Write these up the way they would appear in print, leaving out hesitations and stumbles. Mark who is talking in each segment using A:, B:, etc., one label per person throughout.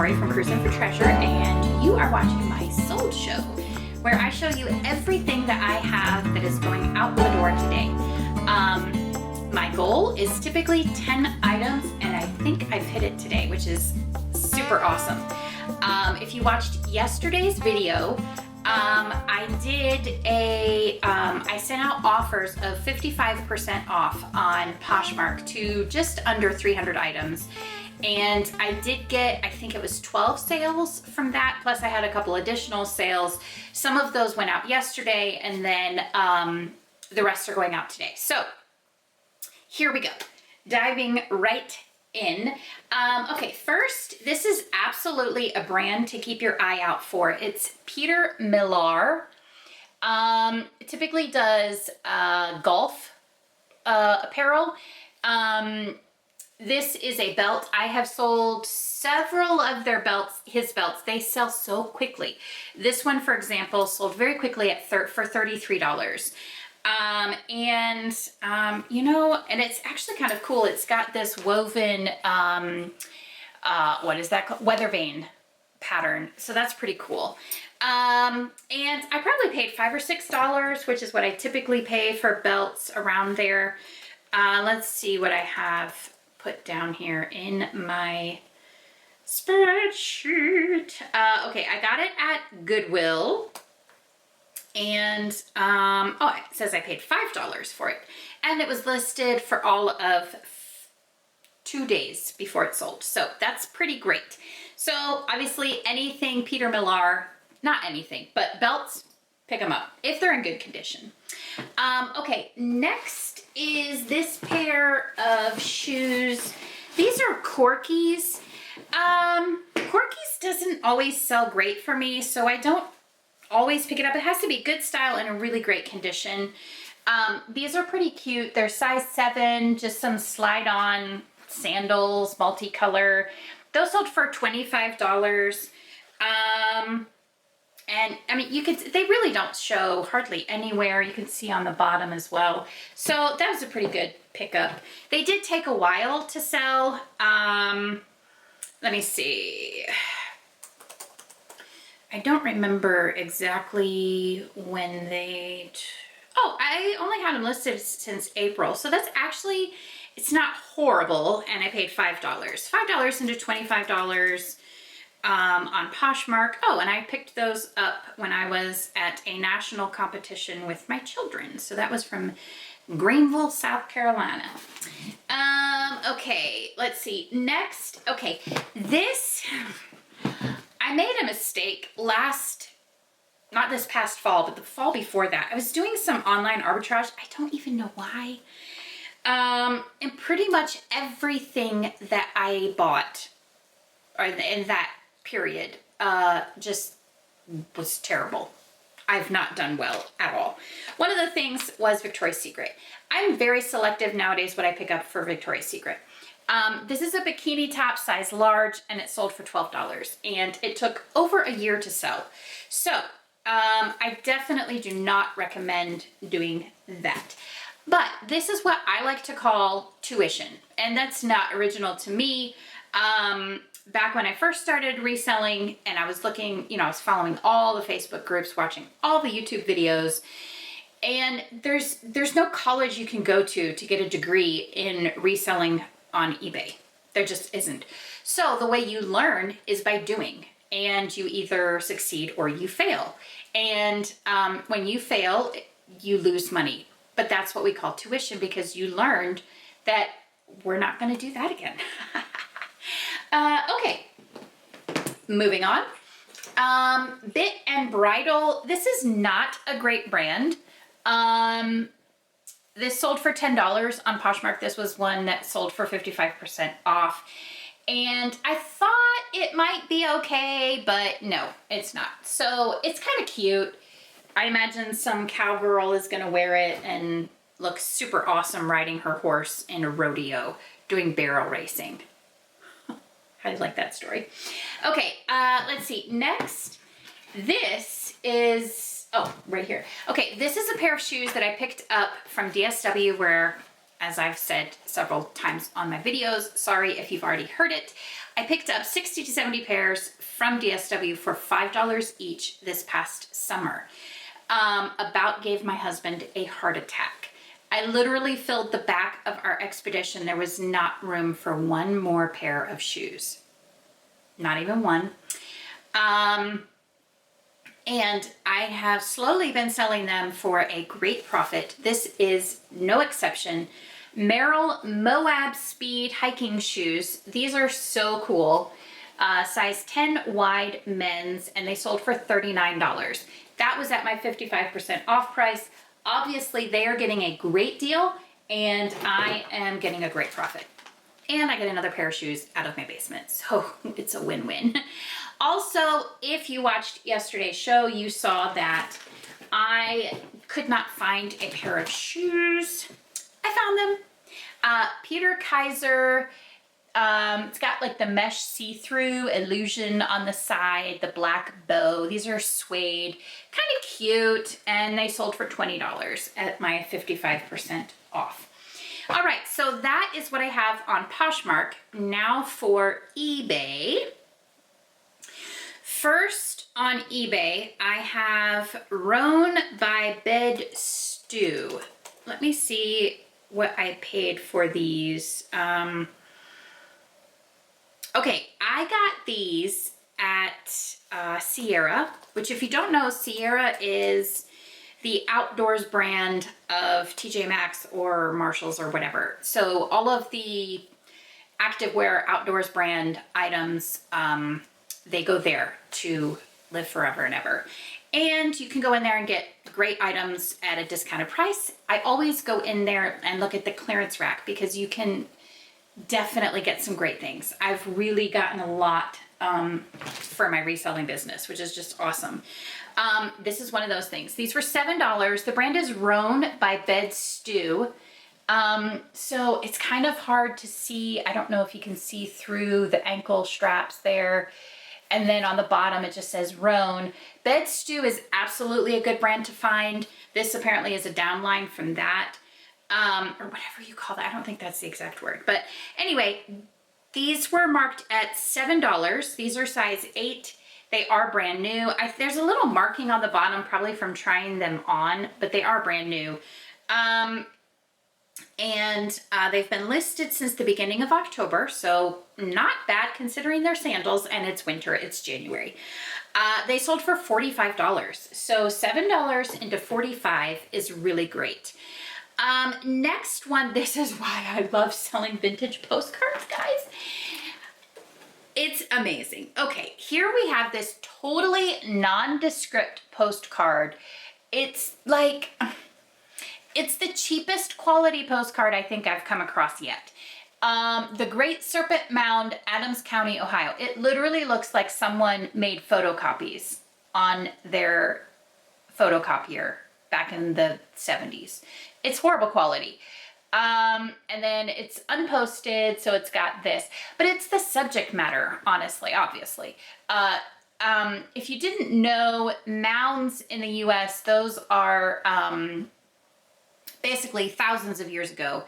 A: Lori from Cruising for Treasure, and you are watching my sold show, where I show you everything that I have that is going out the door today. My goal is typically 10 items, and I think I've hit it today, which is super awesome. If you watched yesterday's video, I sent out offers of 55% off on Poshmark to just under 300 items. And I did get, I think it was 12 sales from that, plus I had a couple additional sales. Some of those went out yesterday, and then the rest are going out today. So here we go, diving right in. Okay, first, this is absolutely a brand to keep your eye out for. It's Peter Millar. It typically does golf apparel. This is a belt. I have sold several of their belts, his belts. They sell so quickly. This one, for example, sold very quickly at for $33. You know, and it's actually kind of cool. It's got this woven, what is that called? Weather vane pattern. So that's pretty cool. And I probably paid $5 or $6, which is what I typically pay for belts around there. Let's see what I have put down here in my spreadsheet. Okay, I got it at Goodwill. And, oh, it says I paid $5 for it. And it was listed for all of 2 days before it sold. So that's pretty great. So obviously anything Peter Millar, not anything, but belts, pick them up if they're in good condition. Okay, next is this pair of shoes. These are Corky's. Corky's doesn't always sell great for me, so I don't always pick it up. It has to be good style and in really great condition. These are pretty cute. They're size 7, just some slide-on sandals, multicolor. Those sold for $25. And I mean, they really don't show hardly anywhere. You can see on the bottom as well. So that was a pretty good pickup. They did take a while to sell. Let me see. I don't remember exactly when they, oh, I only had them listed since April. So that's actually, it's not horrible. And I paid $5. $5 into $25 on Poshmark. Oh, and I picked those up when I was at a national competition with my children. So that was from Greenville, South Carolina. Okay, let's see. Next, okay, this, I made a mistake not this past fall, but the fall before that. I was doing some online arbitrage. I don't even know why. And pretty much everything that I bought in that period just was terrible. I've not done well at all. One of the things was Victoria's Secret. I'm very selective nowadays what I pick up for Victoria's Secret. This is a bikini top, size large, and it sold for $12. And it took over a year to sell. So I definitely do not recommend doing that. But this is what I like to call tuition. And that's not original to me. Back when I first started reselling and I was looking, you know, I was following all the Facebook groups, watching all the YouTube videos, and there's no college you can go to get a degree in reselling on eBay. There just isn't. So the way you learn is by doing, and you either succeed or you fail. And when you fail, you lose money. But that's what we call tuition, because you learned that we're not going to do that again. Okay, moving on. Bit and Bridle. This is not a great brand. This sold for $10 on Poshmark. This was one that sold for 55% off. And I thought it might be okay, but no, it's not. So it's kind of cute. I imagine some cowgirl is going to wear it and look super awesome riding her horse in a rodeo, doing barrel racing. How do you like that story? Okay, let's see. Next, this is, oh, right here. Okay, this is a pair of shoes that I picked up from DSW, where as I've said several times on my videos, sorry if you've already heard it, I picked up 60 to 70 pairs from DSW for $5 each this past summer. About gave my husband a heart attack. I literally filled the back of our Expedition. There was not room for one more pair of shoes. Not even one. And I have slowly been selling them for a great profit. This is no exception. Merrell Moab Speed hiking shoes. These are so cool. Size 10 wide men's, and they sold for $39. That was at my 55% off price. Obviously, they are getting a great deal, and I am getting a great profit. And I get another pair of shoes out of my basement, so it's a win-win. Also, if you watched yesterday's show, you saw that I could not find a pair of shoes. I found them. Peter Kaiser, it's got like the mesh see-through illusion on the side, the black bow. These are suede, kind of cute, and they sold for $20 at my 55% off. All right, so that is what I have on Poshmark. Now for eBay. First on eBay, I have Roan by Bed Stew. Let me see what I paid for these. Okay, I got these at Sierra, which if you don't know, Sierra is the outdoors brand of TJ Maxx or Marshalls or whatever. So all of the activewear outdoors brand items, they go there to live forever and ever. And you can go in there and get great items at a discounted price. I always go in there and look at the clearance rack because you can definitely get some great things. I've really gotten a lot for my reselling business, which is just awesome. This is one of those things. These were $7. The brand is Roan by Bed Stew. So it's kind of hard to see. I don't know if you can see through the ankle straps there. And then on the bottom, it just says Roan. Bed Stew is absolutely a good brand to find. This apparently is a downline from that, or whatever you call that. I don't think that's the exact word. But anyway, these were marked at $7. These are size 8. They are brand new. There's a little marking on the bottom, probably from trying them on, but they are brand new. And they've been listed since the beginning of October, so not bad considering they're sandals and it's winter, it's January. They sold for $45, so $7 into $45 is really great. Next one, this is why I love selling vintage postcards, guys. It's amazing. Okay, here we have this totally nondescript postcard. It's like, it's the cheapest quality postcard I think I've come across yet. The Great Serpent Mound, Adams County, Ohio. It literally looks like someone made photocopies on their photocopier back in the 70s. It's horrible quality. And then it's unposted, so it's got this. But it's the subject matter, honestly, obviously. If you didn't know, mounds in the U.S., those are basically thousands of years ago,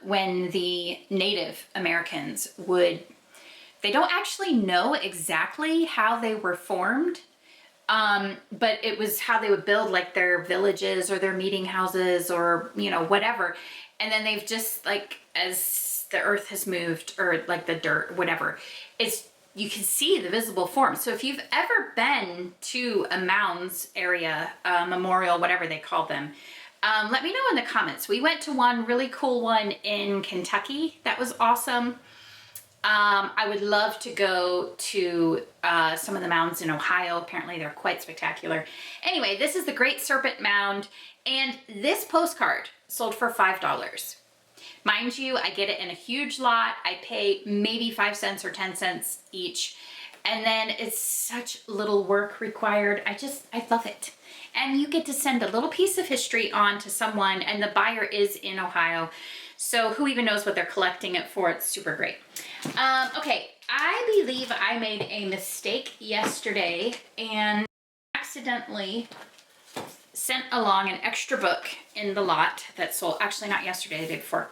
A: when the Native Americans they don't actually know exactly how they were formed, but it was how they would build like their villages or their meeting houses or, you know, whatever. And then they've just like, as the earth has moved, or like the dirt, whatever, you can see the visible form. So if you've ever been to a mounds area, memorial, whatever they call them, let me know in the comments. We went to one really cool one in Kentucky. That was awesome. I would love to go to some of the mounds in Ohio. Apparently they're quite spectacular. Anyway, this is the Great Serpent Mound, and this postcard sold for $5. Mind you, I get it in a huge lot. I pay maybe 5 cents or 10 cents each. And then it's such little work required. I love it. And you get to send a little piece of history on to someone, and the buyer is in Ohio. So who even knows what they're collecting it for? It's super great. Okay, I believe I made a mistake yesterday and accidentally sent along an extra book in the lot that sold, actually not yesterday, the day before.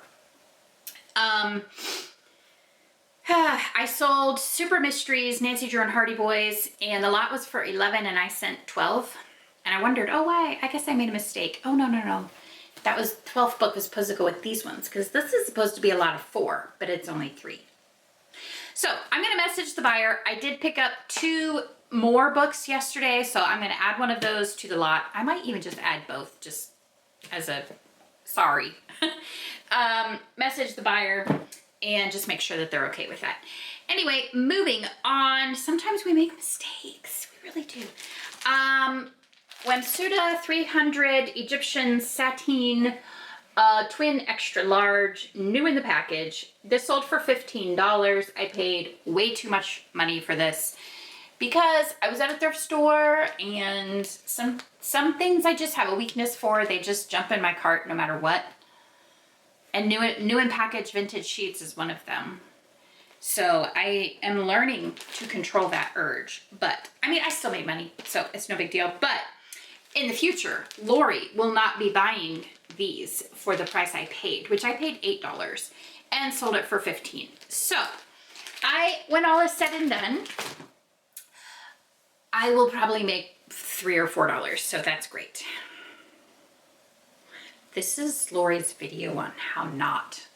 A: I sold Super Mysteries, Nancy Drew and Hardy Boys, and the lot was for 11 and I sent 12. And I wondered, oh, why? I guess I made a mistake. Oh, no. That was, 12th book was supposed to go with these ones because this is supposed to be a lot of 4, but it's only 3. So I'm going to message the buyer. I did pick up 2 more books yesterday, so I'm going to add one of those to the lot. I might even just add both just as a sorry. Message the buyer and just make sure that they're okay with that. Anyway, moving on. Sometimes we make mistakes. We really do. Wamsuda 300 Egyptian sateen twin extra large, new in the package. This sold for $15. I paid way too much money for this because I was at a thrift store and some things I just have a weakness for. They just jump in my cart no matter what. And new in package vintage sheets is one of them. So I am learning to control that urge. But I mean, I still made money, so it's no big deal. But in the future, Lori will not be buying these for the price I paid, which I paid $8 and sold it for $15. So when all is said and done, I will probably make $3 or $4. So that's great. This is Lori's video on how not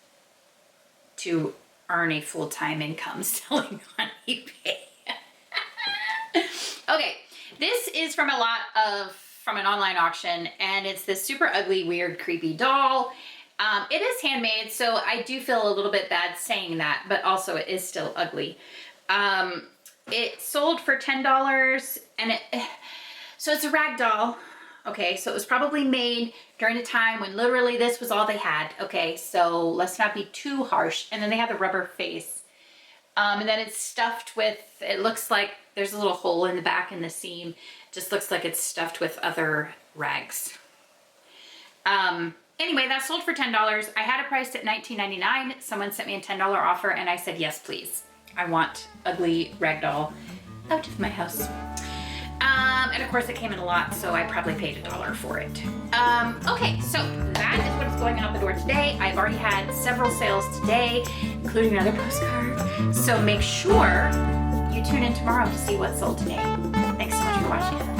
A: to earn a full-time income selling on eBay. Okay, this is from from an online auction, and it's this super ugly, weird, creepy doll. It is handmade, so I do feel a little bit bad saying that, but also it is still ugly. It sold for $10, and so it's a rag doll. Okay, so it was probably made during a time when literally this was all they had. Okay, so let's not be too harsh. And then they have the rubber face. And then it's stuffed with, it looks like there's a little hole in the back in the seam. Just looks like it's stuffed with other rags. Anyway, that sold for $10. I had it priced at $19.99. Someone sent me a $10 offer and I said, yes, please. I want ugly rag doll out of my house. And of course it came in a lot, so I probably paid $1 for it. Okay, so that is what is going out the door today. I've already had several sales today, including another postcard. So make sure you tune in tomorrow to see what sold today. Thanks so much for watching.